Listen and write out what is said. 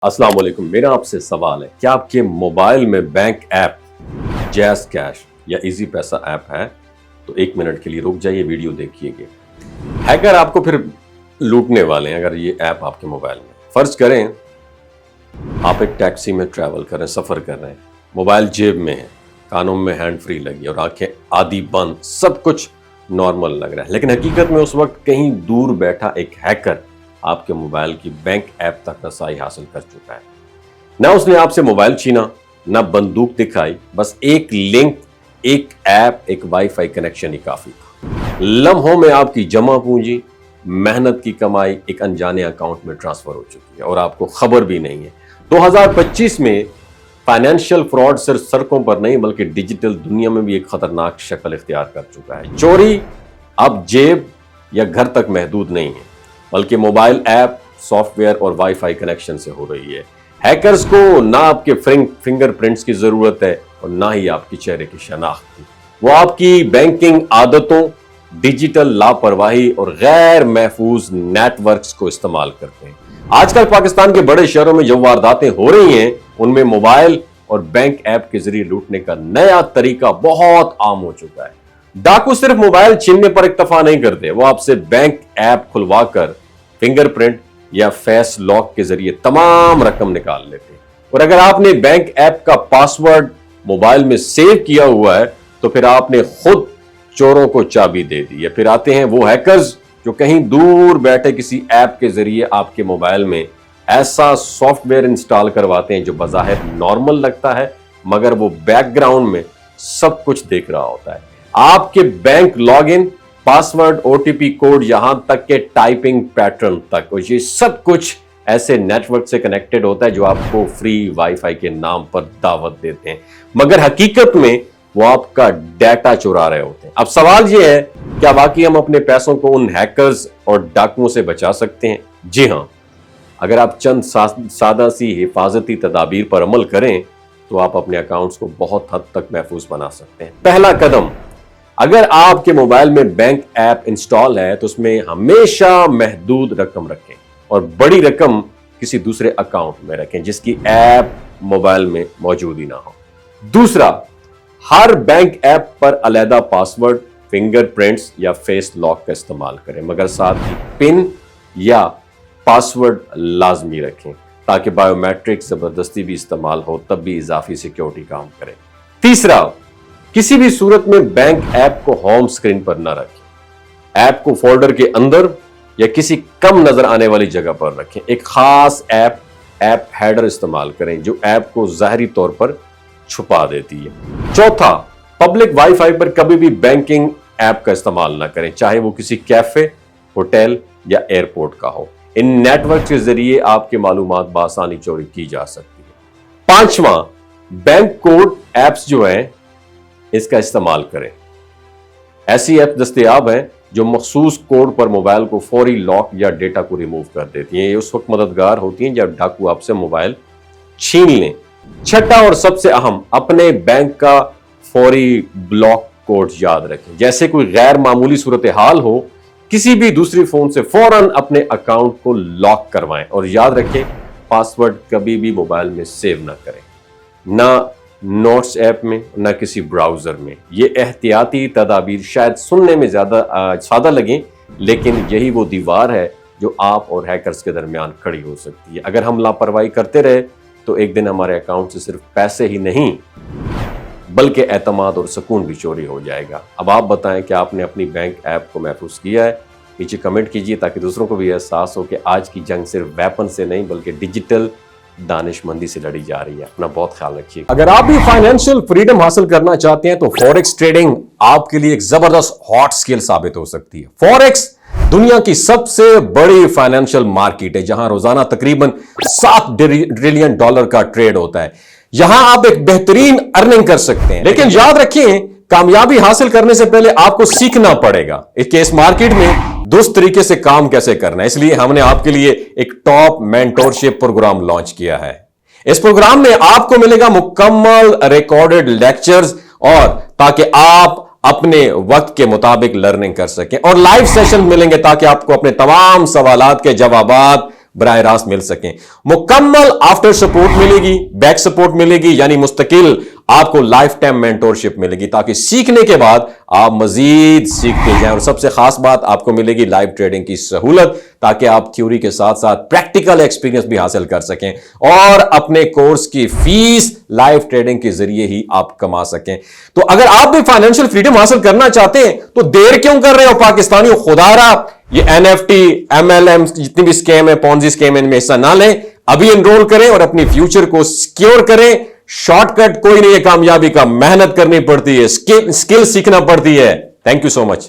अस्सलाम वालेकुम। मेरा आपसे सवाल है, क्या आपके मोबाइल में बैंक ऐप जैज़ कैश या इजी पैसा ऐप है? तो 1 मिनट के लिए रुक जाइए, वीडियो देखिएगा। हैकर आपको फिर लूटने वाले हैं अगर ये ऐप आपके मोबाइल में। फर्ज करें आप एक टैक्सी में ट्रैवल कर रहे हैं, सफ़र कर रहे हैं, मोबाइल जेब में है, कानों में हैंड फ्री लगी और आंखें आधी बंद, सब कुछ नॉर्मल लग रहा है, लेकिन हकीकत में उस वक्त कहीं दूर बैठा एक हैकर आपके मोबाइल की बैंक ऐप तक रसाई हासिल कर चुका है। ना उसने आपसे मोबाइल छीना, ना बंदूक दिखाई, बस एक लिंक, एक ऐप, एक वाईफाई कनेक्शन ही काफी था। लम्हों में आपकी जमा पूंजी, मेहनत की कमाई एक अनजाने अकाउंट में ट्रांसफर हो चुकी है और आपको खबर भी नहीं है। 2025 में फाइनेंशियल फ्रॉड सिर्फ सड़कों पर नहीं बल्कि डिजिटल दुनिया में भी एक खतरनाक शक्ल इख्तियार कर चुका है। चोरी अब जेब या घर तक महदूद नहीं है, बल्कि मोबाइल ऐप, सॉफ्टवेयर और वाईफाई कनेक्शन से हो रही है। हैकर्स को ना आपके फिंगरप्रिंट्स की जरूरत है और ना ही आपकी चेहरे की शनाख्त की। वो आपकी बैंकिंग आदतों, डिजिटल लापरवाही और गैर महफूज नेटवर्क्स को इस्तेमाल करते हैं। आजकल पाकिस्तान के बड़े शहरों में जो वारदातें हो रही हैं, उनमें मोबाइल और बैंक ऐप के जरिए लूटने का नया तरीका बहुत आम हो चुका है। डाकू सिर्फ मोबाइल छीनने पर इक्तफा नहीं करते, वो आपसे बैंक ऐप खुलवाकर फिंगरप्रिंट या फेस लॉक के जरिए तमाम रकम निकाल लेते हैं। और अगर आपने बैंक ऐप का पासवर्ड मोबाइल में सेव किया हुआ है तो फिर आपने खुद चोरों को चाबी दे दी है। फिर आते हैं वो हैकर्स जो कहीं दूर बैठे किसी ऐप के जरिए आपके मोबाइल में ऐसा सॉफ्टवेयर इंस्टॉल करवाते हैं जो बज़ाहिर नॉर्मल लगता है, मगर वो बैकग्राउंड में सब कुछ देख रहा होता है। आपके bank login, password, OTP code, यहां तक के टाइपिंग पैटर्न तक, और ये सब कुछ ऐसे नेटवर्क से कनेक्टेड होता है जो आपको फ्री वाईफाई के नाम पर दावत देते हैं, मगर हकीकत में वो आपका डाटा चुरा रहे होते हैं। अब सवाल ये है, क्या वाकई हम अपने पैसों को उन हैकर्स और डाकुओं से बचा सकते हैं? जी हां, अगर आप चंद सादा सी हिफाजती तदाबीर पर अमल करें तो आप अपने अकाउंट्स को बहुत हद तक महफूज बना सकते हैं। पहला कदम, अगर आपके मोबाइल में बैंक ऐप इंस्टॉल है तो उसमें हमेशा महदूद रकम रखें और बड़ी रकम किसी दूसरे अकाउंट में रखें जिसकी ऐप मोबाइल में मौजूद ही ना हो। दूसरा, हर बैंक ऐप पर अलग पासवर्ड, फिंगरप्रिंट्स या फेस लॉक का इस्तेमाल करें, मगर साथ ही पिन या पासवर्ड लाजमी रखें ताकि बायोमेट्रिक जबरदस्ती भी इस्तेमाल हो तब भी इजाफी सिक्योरिटी काम करे। तीसरा, किसी भी सूरत में बैंक ऐप को होम स्क्रीन पर न रखें, ऐप को फोल्डर के अंदर या किसी कम नजर आने वाली जगह पर रखें। एक खास ऐप हेडर इस्तेमाल करें जो ऐप को ज़ाहरी तौर पर छुपा देती है। चौथा, पब्लिक वाईफाई पर कभी भी बैंकिंग ऐप का इस्तेमाल ना करें, चाहे वो किसी कैफे, होटल या एयरपोर्ट का हो। इन नेटवर्क के जरिए आपके मालूमात बासानी चोरी की जा सकती है। पांचवा, बैंक कोड ऐप्स जो हैं इसका इस्तेमाल करें। ऐसी ऐप दस्तयाब हैं जो मखसूस कोड पर मोबाइल को फौरी लॉक या डेटा को रिमूव कर देती हैं। ये उस वक्त मददगार होती हैं जब डाकू आपसे मोबाइल छीन लें। छठा और सबसे अहम, अपने बैंक का फौरी ब्लॉक कोड याद रखें। जैसे कोई गैर मामूली सूरत हाल हो, किसी भी दूसरी फोन से फौरन अपने अकाउंट को लॉक करवाएं और याद रखें, पासवर्ड कभी भी मोबाइल में सेव ना करें, ना नोट्स ऐप में, ना किसी ब्राउजर में। ये एहतियाती तदाबीर शायद सुनने में ज्यादा सादा लगें, लेकिन यही वो दीवार है जो आप और हैकर्स के दरमियान खड़ी हो सकती है। अगर हम लापरवाही करते रहे तो एक दिन हमारे अकाउंट से सिर्फ पैसे ही नहीं बल्कि एतमाद और सुकून भी चोरी हो जाएगा। अब आप बताएं कि आपने अपनी बैंक ऐप को महफूज किया है? नीचे कमेंट कीजिए ताकि दूसरों को भी एहसास हो कि आज की जंग सिर्फ वेपन से नहीं बल्कि डिजिटल दानिशमंदी से लड़ी जा रही है। अपना बहुत ख्याल रखिए। अगर आप भी फाइनेंशियल फ्रीडम हासिल करना चाहते हैं तो फॉरेक्स ट्रेडिंग आपके लिए एक जबरदस्त हॉट स्किल साबित हो सकती है। फॉरेक्स दुनिया की सबसे बड़ी फाइनेंशियल मार्केट है जहां रोजाना तकरीबन $7 ट्रिलियन का ट्रेड होता है। यहां आप एक बेहतरीन अर्निंग कर सकते हैं, लेकिन याद रखिए, कामयाबी हासिल करने से पहले आपको सीखना पड़ेगा इस मार्केट में दुरुस्त तरीके से काम कैसे करना है। इसलिए हमने आपके लिए एक टॉप मेंटोरशिप प्रोग्राम लॉन्च किया है। इस प्रोग्राम में आपको मिलेगा मुकम्मल रिकॉर्डेड लेक्चर्स और ताकि आप अपने वक्त के मुताबिक लर्निंग कर सकें, और लाइव सेशन मिलेंगे ताकि आपको अपने तमाम सवालात के जवाबात براہ راست مل سکیں. مکمل آفٹر سپورٹ ملے گی, بیک سپورٹ ملے گی, یعنی مستقل آپ کو لائف ٹائم مینٹورشپ ملے گی تاکہ سیکھنے کے بعد آپ مزید سیکھتے جائیں. اور سب سے خاص بات, آپ کو ملے گی لائیو ٹریڈنگ کی سہولت تاکہ آپ تھیوری کے ساتھ ساتھ پریکٹیکل ایکسپیرینس بھی حاصل کر سکیں اور اپنے کورس کی فیس لائیو ٹریڈنگ کے ذریعے ہی آپ کما سکیں. تو اگر آپ بھی فائنینشیل فریڈم حاصل کرنا چاہتے ہیں تو دیر کیوں کر رہے ہو پاکستانیوں؟ خدا رہا یہ NFT, MLM جتنی بھی سکیم ہے, پونزی سکیم, ان میں حصہ نہ لیں. ابھی انرول کریں اور اپنی فیوچر کو سیکیور کریں. شارٹ کٹ کوئی نہیں ہے کامیابی کا, محنت کرنی پڑتی ہے, اسکل سیکھنا پڑتی ہے. Thank you so much.